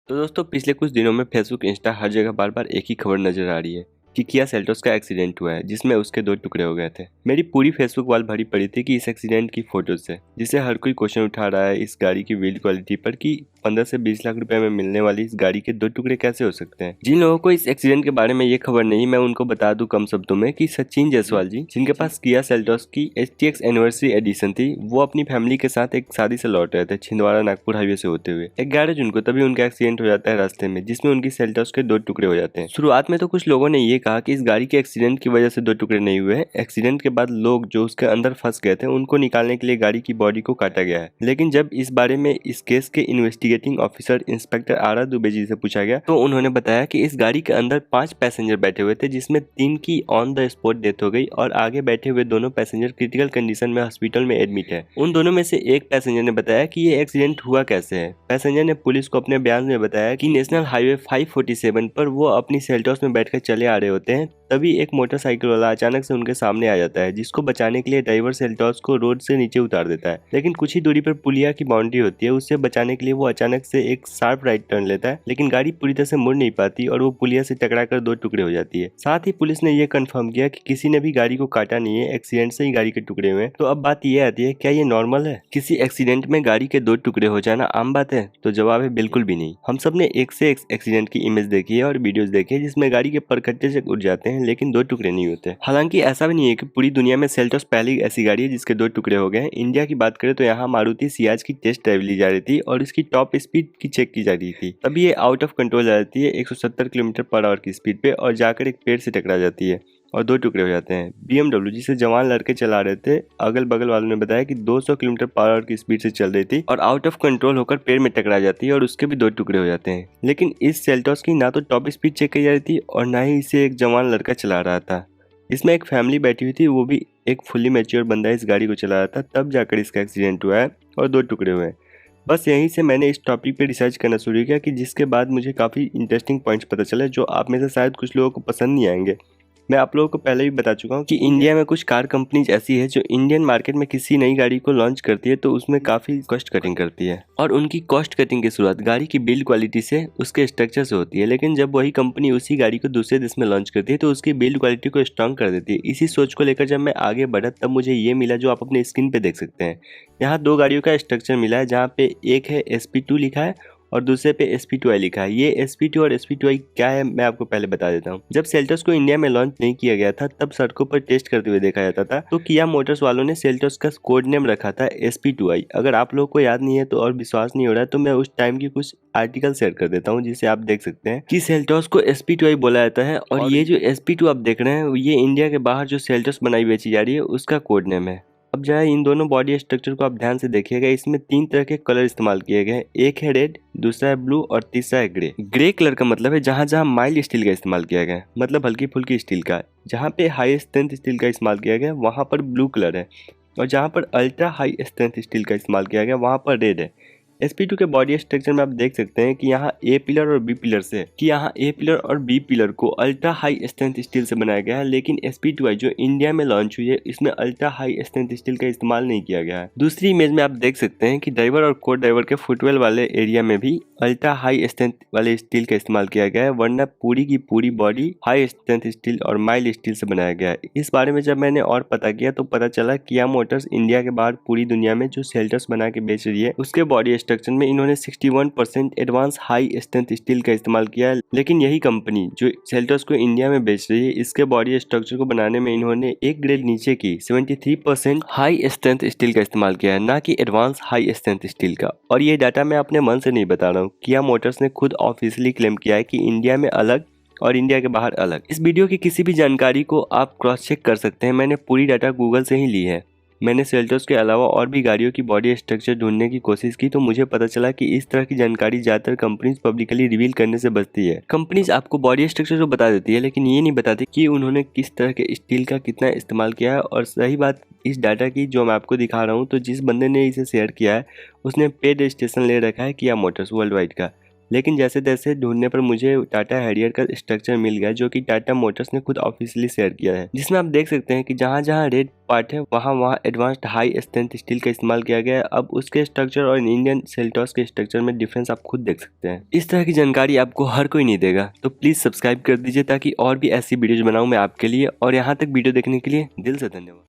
तो दोस्तों पिछले कुछ दिनों में फेसबुक इंस्टा हर जगह बार बार एक ही खबर नजर आ रही है कि किया सेल्टोस का एक्सीडेंट हुआ है जिसमें उसके 2 टुकड़े हो गए थे। मेरी पूरी फेसबुक वॉल भरी पड़ी थी कि इस एक्सीडेंट की फोटोज से, जिससे हर कोई क्वेश्चन उठा रहा है इस गाड़ी की बिल्ड क्वालिटी पर कि 15 से 20 लाख रुपए में मिलने वाली इस गाड़ी के 2 टुकड़े कैसे हो सकते हैं। जिन लोगों को इस एक्सीडेंट के बारे में ये खबर नहीं, मैं उनको बता दूं कम शब्दों में कि सचिन जायसवाल जी, जिनके पास किया सेल्टोस की HTX एनिवर्सरी एडिशन थी, वो अपनी फैमिली के साथ एक शादी से लौट रहे थे छिंदवाड़ा नागपुर हाईवे से होते हुए। 11 जून को तभी उनका एक्सीडेंट हो जाता है रास्ते में, जिसमें उनकी सेल्टोस के 2 टुकड़े हो जाते हैं। शुरुआत में तो कुछ लोगों ने ये कहा कि इस गाड़ी के एक्सीडेंट की वजह से 2 टुकड़े नहीं हुए हैं। एक्सीडेंट के बाद लोग जो उसके अंदर फंस गए थे उनको निकालने के लिए गाड़ी की बॉडी को काटा गया है। लेकिन जब इस बारे में इस केस के investigating officer inspector R Dubey ji से पूछा गया तो उन्होंने बताया कि इस गाड़ी के अंदर 5 पैसेंजर बैठे हुए थे, जिसमें 3 की ऑन द स्पॉट डेथ हो गई और आगे बैठे हुए दोनों पैसेंजर क्रिटिकल कंडीशन में हॉस्पिटल में एडमिट है। उन दोनों में से एक पैसेंजर ने बताया कि ये एक्सीडेंट हुआ कैसे है। पैसेंजर ने पुलिस को अपने बयान में बताया कि नेशनल हाईवे 547 पर वो अपनी सेल्टोस में बैठकर चले आ रहे होते हैं, तभी एक मोटरसाइकिल वाला अचानक से उनके सामने आ जाता है, जिसको बचाने के लिए ड्राइवर सेल्टोस को रोड से नीचे उतार देता है। लेकिन कुछ ही दूरी पर पुलिया की बाउंड्री होती है, उससे बचाने के लिए वो अचानक से एक शार्प राइट टर्न लेता है, लेकिन गाड़ी पूरी तरह से मुड़ नहीं पाती और वो पुलिया से टकराकर 2 टुकड़े हो जाती है। साथ ही पुलिस ने यह कंफर्म किया कि किसी ने भी गाड़ी को काटा नहीं है, एक्सीडेंट से ही गाड़ी के टुकड़े हुए। तो अब बात ये आती है, क्या ये नॉर्मल है? किसी एक्सीडेंट में गाड़ी के 2 टुकड़े हो जाना आम बात है? तो जवाब है बिल्कुल भी नहीं। हम सब ने एक से एक एक्सीडेंट की इमेज देखी है और वीडियोस देखी है जिसमें गाड़ी के परखच्चे से उड़ जाते हैं लेकिन 2 टुकड़े नहीं होते। हालांकि ऐसा भी नहीं है कि पूरी दुनिया में सेल्टोस पहली ऐसी गाड़ी है जिसके 2 टुकड़े हो गए हैं। इंडिया की बात करें तो यहाँ मारुति सियाज की टेस्ट ड्राइव ली जा रही थी और इसकी टॉप स्पीड की चेक की जा रही थी। तभी ये आउट ऑफ कंट्रोल आ जाती है 170 किलोमीटर पर आवर की स्पीड पे और जाकर एक पेड़ से टकरा जाती है और 2 टुकड़े हो जाते हैं। BMW जिसे जवान लड़के चला रहे थे, अगल बगल वालों ने बताया कि 200 किलोमीटर पर आवर की स्पीड से चल रही थी और आउट ऑफ कंट्रोल होकर पेड़ में टकरा जाती है और उसके भी 2 टुकड़े हो जाते हैं। लेकिन इस सेल्टोस की ना तो टॉप स्पीड चेक की जा रही थी और ना ही इसे एक जवान लड़का चला रहा था। इसमें एक फैमिली बैठी हुई थी, वो भी एक फुली मैच्योर बंदा इस गाड़ी को चला रहा था, तब जाकर इसका एक्सीडेंट हुआ है और 2 टुकड़े हुए हैं। बस यहीं से मैंने इस टॉपिक पे रिसर्च करना शुरू किया कि जिसके बाद मुझे काफ़ी इंटरेस्टिंग पॉइंट्स पता चले जो आप में से शायद कुछ लोगों को पसंद नहीं आएंगे। मैं आप लोगों को पहले भी बता चुका हूँ कि इंडिया में कुछ कार कंपनीज ऐसी है जो इंडियन मार्केट में किसी नई गाड़ी को लॉन्च करती है तो उसमें काफ़ी कॉस्ट कटिंग करती है और उनकी कॉस्ट कटिंग की शुरुआत गाड़ी की बिल्ड क्वालिटी से, उसके स्ट्रक्चर से होती है। लेकिन जब वही कंपनी उसी गाड़ी को दूसरे देश में लॉन्च करती है तो उसकी बिल्ड क्वालिटी को स्ट्रॉन्ग कर देती है। इसी सोच को लेकर जब मैं आगे बढ़ा तब मुझे ये मिला जो आप अपने स्क्रीन पे देख सकते हैं। यहाँ 2 गाड़ियों का स्ट्रक्चर मिला है, जहाँ पे एक है SP2 लिखा है और दूसरे पे SP2i लिखा है। ये SP2 और SP2i क्या है मैं आपको पहले बता देता हूँ। जब सेल्टोस को इंडिया में लॉन्च नहीं किया गया था तब सड़कों पर टेस्ट करते हुए देखा जाता था, तो किया मोटर्स वालों ने सेल्टोस का कोड नेम रखा था SP2i। अगर आप लोग को याद नहीं है तो और विश्वास नहीं हो रहा है तो मैं उस टाइम की कुछ आर्टिकल शेयर कर देता हूँ जिसे आप देख सकते हैं कि सेल्टोस को SP2i बोला जाता है और ये जो SP2 आप देख रहे हैं ये इंडिया के बाहर जो सेल्टोस बनाई बेची जा रही है उसका कोड नेम है। अब जाए इन दोनों बॉडी स्ट्रक्चर को आप ध्यान से देखिएगा, इसमें 3 तरह के कलर इस्तेमाल किए गए हैं। एक है रेड, दूसरा है ब्लू और तीसरा है ग्रे। ग्रे कलर का मतलब है जहाँ जहाँ माइल्ड स्टील का इस्तेमाल किया गया है, मतलब हल्की फुल्की स्टील का। जहाँ पे हाई स्ट्रेंथ स्टील का इस्तेमाल किया गया वहाँ पर ब्लू कलर है और जहाँ पर अल्ट्रा हाई स्ट्रेंथ स्टील का इस्तेमाल किया गया वहाँ पर रेड है। SP2 के बॉडी स्ट्रक्चर में आप देख सकते हैं कि यहाँ A पिलर और B पिलर से A पिलर और B पिलर को अल्ट्रा हाई स्ट्रेंथ स्टील से बनाया गया है, लेकिन SP2i जो इंडिया में लॉन्च हुई है इसमें अल्ट्रा हाई स्ट्रेंथ स्टील का इस्तेमाल नहीं किया गया है। दूसरी इमेज में आप देख सकते हैं कि ड्राइवर और को ड्राइवर के फुटवेल वाले एरिया में भी अल्ट्रा हाई स्ट्रेंथ वाले स्टील का इस्तेमाल किया गया है, वरना पूरी की पूरी बॉडी हाई स्ट्रेंथ स्टील और माइल्ड स्टील से बनाया गया है। इस बारे में जब मैंने और पता किया तो पता चला किया मोटर्स इंडिया के बाहर पूरी दुनिया में जो सेल्टोस बना के बेच रही है उसके बॉडी स्ट्रक्चर में इन्होंने 61% एडवांस हाई स्ट्रेंथ स्टील का इस्तेमाल किया है। लेकिन यही कंपनी जो सेल्टोस को इंडिया में बेच रही है इसके बॉडी स्ट्रक्चर को बनाने में इन्होंने एक ग्रेड नीचे की 73% हाई स्ट्रेंथ स्टील का इस्तेमाल किया है, ना कि एडवांस हाई स्ट्रेंथ स्टील का। और ये डाटा मैं अपने मन से नहीं बता रहा हूँ, किया मोटर्स ने खुद ऑफिशियली क्लेम किया है कि इंडिया में अलग और इंडिया के बाहर अलग। इस वीडियो की किसी भी जानकारी को आप क्रॉस चेक कर सकते हैं, मैंने पूरी डाटा गूगल से ही ली है। मैंने सेल्टोस के अलावा और भी गाड़ियों की बॉडी स्ट्रक्चर ढूंढने की कोशिश की तो मुझे पता चला कि इस तरह की जानकारी ज्यादातर कंपनीज पब्लिकली रिवील करने से बचती है। कंपनीज आपको बॉडी स्ट्रक्चर तो बता देती है लेकिन ये नहीं बताती कि उन्होंने किस तरह के स्टील का कितना इस्तेमाल किया है। और सही बात इस डाटा की जो मैं आपको दिखा रहा हूँ, तो जिस बंदे ने इसे शेयर किया है उसने पेड रजिस्ट्रेशन ले रखा है किया मोटर्स वर्ल्ड वाइड का, लेकिन जैसे तैसे ढूंढने पर मुझे टाटा हैरियर का स्ट्रक्चर मिल गया, जो कि टाटा मोटर्स ने खुद ऑफिशियली शेयर किया है, जिसमें आप देख सकते हैं कि जहां जहां रेड पार्ट है वहां वहां एडवांस्ड हाई स्ट्रेंथ स्टील का इस्तेमाल किया गया है। अब उसके स्ट्रक्चर और इंडियन सेल्टॉस के स्ट्रक्चर में डिफरेंस आप खुद देख सकते हैं। इस तरह की जानकारी आपको हर कोई नहीं देगा, तो प्लीज सब्सक्राइब कर दीजिए ताकि और भी ऐसी वीडियोज बनाऊं मैं आपके लिए। और यहाँ तक वीडियो देखने के लिए दिल से धन्यवाद।